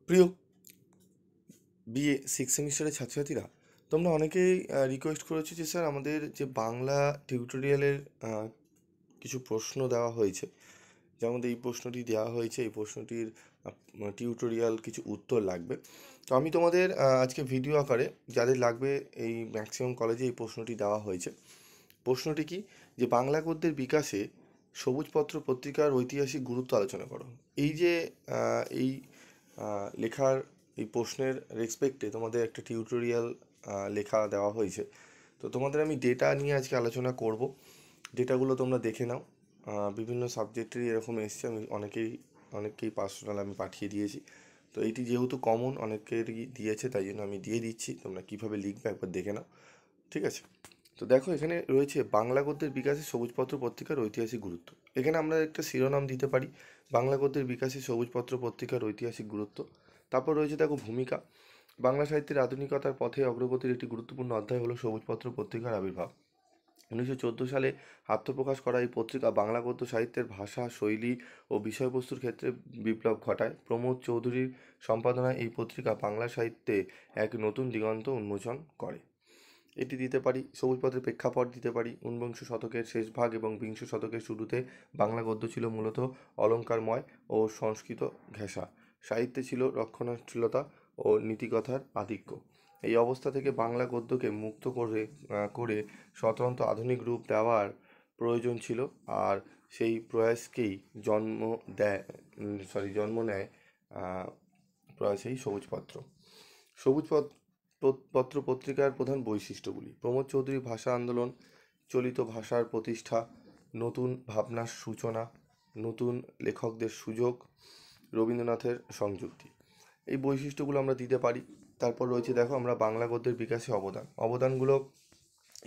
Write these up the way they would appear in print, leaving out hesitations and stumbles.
প্রিয় BA six সেমিস্টারের ছাত্রছাত্রীরা, তোমরা অনেকেই রিকোয়েস্ট করেছো যে স্যার আমাদের যে বাংলা টিউটোরিয়ালের কিছু প্রশ্ন দেওয়া হয়েছে, যেমন এই প্রশ্নটি দেওয়া হয়েছে, এই প্রশ্নটির টিউটোরিয়াল কিছু উত্তর লাগবে। তো আমি তোমাদের আজকে ভিডিও আকারে যাদের লাগবে, এই ম্যাক্সিমাম কলেজে এই প্রশ্নটি দেওয়া হয়েছে। প্রশ্নটি কি, যে বাংলা গদ্যের বিকাশে সবুজপত্র পত্রিকার ঐতিহাসিক গুরুত্ব আলোচনা করো। এই যে এই লেখার এই প্রশ্নের রেসপেক্টে তোমাদের একটা টিউটোরিয়াল লেখা দেওয়া হয়েছে। তো তোমাদের আমি ডেটা নিয়ে আজকে আলোচনা করব। ডেটাগুলো তোমরা দেখে নাও। বিভিন্ন সাবজেক্টেরই এরকম এসছে, আমি অনেককেই পার্সোনাল আমি পাঠিয়ে দিয়েছি। তো এইটি যেহেতু কমন অনেকেরই দিয়েছে, তাই জন্য আমি দিয়ে দিচ্ছি। তোমরা কীভাবে লিখবে একবার দেখে নাও, ঠিক আছে? তো দেখো, এখানে রয়েছে বাংলা গদ্যের বিকাশে সবুজপত্র পত্রিকার ঐতিহাসিক গুরুত্ব। এখানে আমরা একটা শিরোনাম দিতে পারি, বাংলা গদ্যের বিকাশে সবুজপত্র পত্রিকার ঐতিহাসিক গুরুত্ব। তারপর রয়েছে দেখো ভূমিকা। বাংলা সাহিত্যের আধুনিকতার পথে অগ্রগতির একটি গুরুত্বপূর্ণ অধ্যায় হলো সবুজপত্র পত্রিকার আবির্ভাব। 1914 সালে আত্মপ্রকাশ করা এই পত্রিকা বাংলা গদ্য সাহিত্যের ভাষা, শৈলী ও বিষয়বস্তুর ক্ষেত্রে বিপ্লব ঘটায়। প্রমোদ চৌধুরীর সম্পাদনায় এই পত্রিকা বাংলা সাহিত্যে এক নতুন দিগন্ত উন্মোচন করে। এটি দিতে পারি। সবুজপত্রের প্রেক্ষাপট দিতে পারি। ঊনবিংশ শতকের শেষ ভাগ এবং বিংশ শতকের শুরুতে বাংলা গদ্য ছিল মূলত অলঙ্কারময় ও সংস্কৃত ঘেঁষা। সাহিত্যে ছিল রক্ষণশীলতা ও নীতিকথার আধিক্য। এই অবস্থা থেকে বাংলা গদ্যকে মুক্ত করে স্বতন্ত্র আধুনিক রূপ দেওয়ার প্রয়োজন ছিল। আর সেই প্রয়াসকেই জন্ম নেয় প্রয়াসেই সবুজপত্র। সবুজপত্র পত্রিকার প্রধান বৈশিষ্ট্যগুলি: প্রমোদ চৌধুরী ভাষা আন্দোলন, চলিত ভাষার প্রতিষ্ঠা, নতুন ভাবনার সূচনা, নতুন লেখকদের সুযোগ, রবীন্দ্রনাথের সংযুক্তি। এই বৈশিষ্ট্যগুলো আমরা দিতে পারি। তারপর রয়েছে দেখো, আমরা বাংলা গদ্যের বিকাশে অবদানগুলো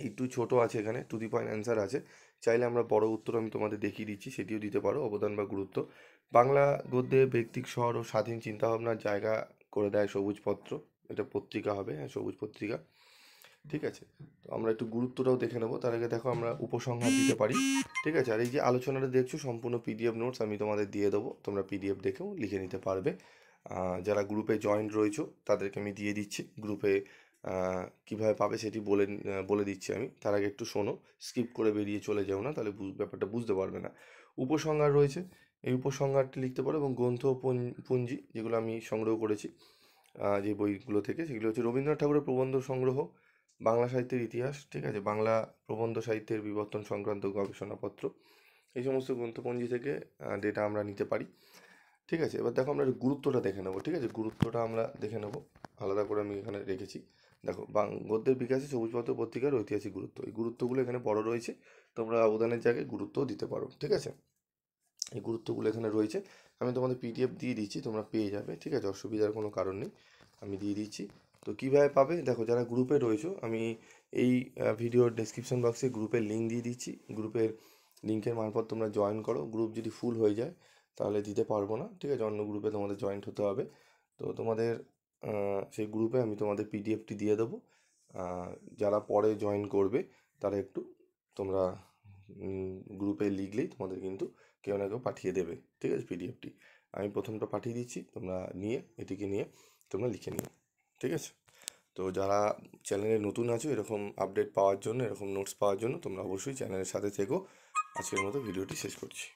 একটু ছোট আছে, এখানে টু দি পয়েন্ট অ্যান্সার আছে। চাইলে আমরা বড় উত্তর আমি তোমাদের দেখিয়ে দিচ্ছি, সেটিও দিতে পারো, অবদান বা গুরুত্ব। বাংলা গদ্যে ব্যক্তিক স্বর ও স্বাধীন চিন্তাভাবনার জায়গা করে দেয় সবুজপত্র। এটা পত্রিকা হবে, হ্যাঁ, সবুজ পত্রিকা, ঠিক আছে? তো আমরা একটু গুরুত্বটাও দেখে নেবো। তার আগে দেখো, আমরা উপসংহার দিতে পারি, ঠিক আছে? আর এই যে আলোচনাটা দেখছো, সম্পূর্ণ পিডিএফ নোটস আমি তোমাদের দিয়ে দেবো, তোমরা পিডিএফ দেখেও লিখে নিতে পারবে। যারা গ্রুপে জয়েন রয়েছো তাদেরকে আমি দিয়ে দিচ্ছি। গ্রুপে কীভাবে পাবে সেটি বলে দিচ্ছি আমি। তার আগে একটু শোনো, স্কিপ করে বেরিয়ে চলে যাও না, তাহলে ব্যাপারটা বুঝতে পারবে না। উপসংহার রয়েছে, এই উপসংহারটি লিখতে পারো। এবং গ্রন্থ পুঞ্জি, যেগুলো আমি সংগ্রহ করেছি যে বইগুলো থেকে, সেগুলো হচ্ছে রবীন্দ্রনাথ ঠাকুরের প্রবন্ধ সংগ্রহ, বাংলা সাহিত্যের ইতিহাস, ঠিক আছে, বাংলা প্রবন্ধ সাহিত্যের বিবর্তন সংক্রান্ত গবেষণাপত্র। এই সমস্ত গ্রন্থপঞ্জি থেকে ডেটা আমরা নিতে পারি, ঠিক আছে? এবার দেখো, আমরা গুরুত্বটা দেখে নেবো, ঠিক আছে? গুরুত্বটা আমরা দেখে নেবো, আলাদা করে আমি এখানে রেখেছি। দেখো, গদ্যের বিকাশে সবুজপত্র পত্রিকার ঐতিহাসিক গুরুত্ব, এই গুরুত্বগুলো এখানে বড় রয়েছে। তোমরা অবদানের জায়গায় গুরুত্বও দিতে পারো, ঠিক আছে? এই গুরুত্বগুলো এখানে রয়েছে। আমি তোমাদের পিডিএফ দিয়ে দিচ্ছি, তোমরা পেয়ে যাবে, ঠিক আছে? অসুবিধার কোনো কারণ নেই, আমি দিয়ে দিচ্ছি। তো কীভাবে পাবে দেখো, যারা গ্রুপে রয়েছো, আমি এই ভিডিওর ডেসক্রিপশন বক্সে গ্রুপের লিঙ্ক দিয়ে দিচ্ছি। গ্রুপের লিঙ্কের মারফত তোমরা জয়েন করো। গ্রুপ যদি ফুল হয়ে যায় তাহলে দিতে পারবো না, ঠিক আছে? অন্য গ্রুপে তোমাদের জয়েন্ট হতে হবে। তো তোমাদের সেই গ্রুপে আমি তোমাদের পিডিএফটি দিয়ে দেবো। যারা পরে জয়েন করবে তারা একটু তোমরা গ্রুপে লিখলেই তোমাদের কিন্তু কেউ না কেউ পাঠিয়ে দেবে, ঠিক আছে? পিডিএফটি আমি প্রথমটা পাঠিয়ে দিচ্ছি, তোমরা এটিকে নিয়ে তোমরা লিখে নিও, ঠিক আছে? তো যারা চ্যানেলে নতুন আছো, এরকম আপডেট পাওয়ার জন্য, এরকম নোটস পাওয়ার জন্য তোমরা অবশ্যই চ্যানেলের সাথে থেকো। আজকের মতো ভিডিওটি শেষ করছি।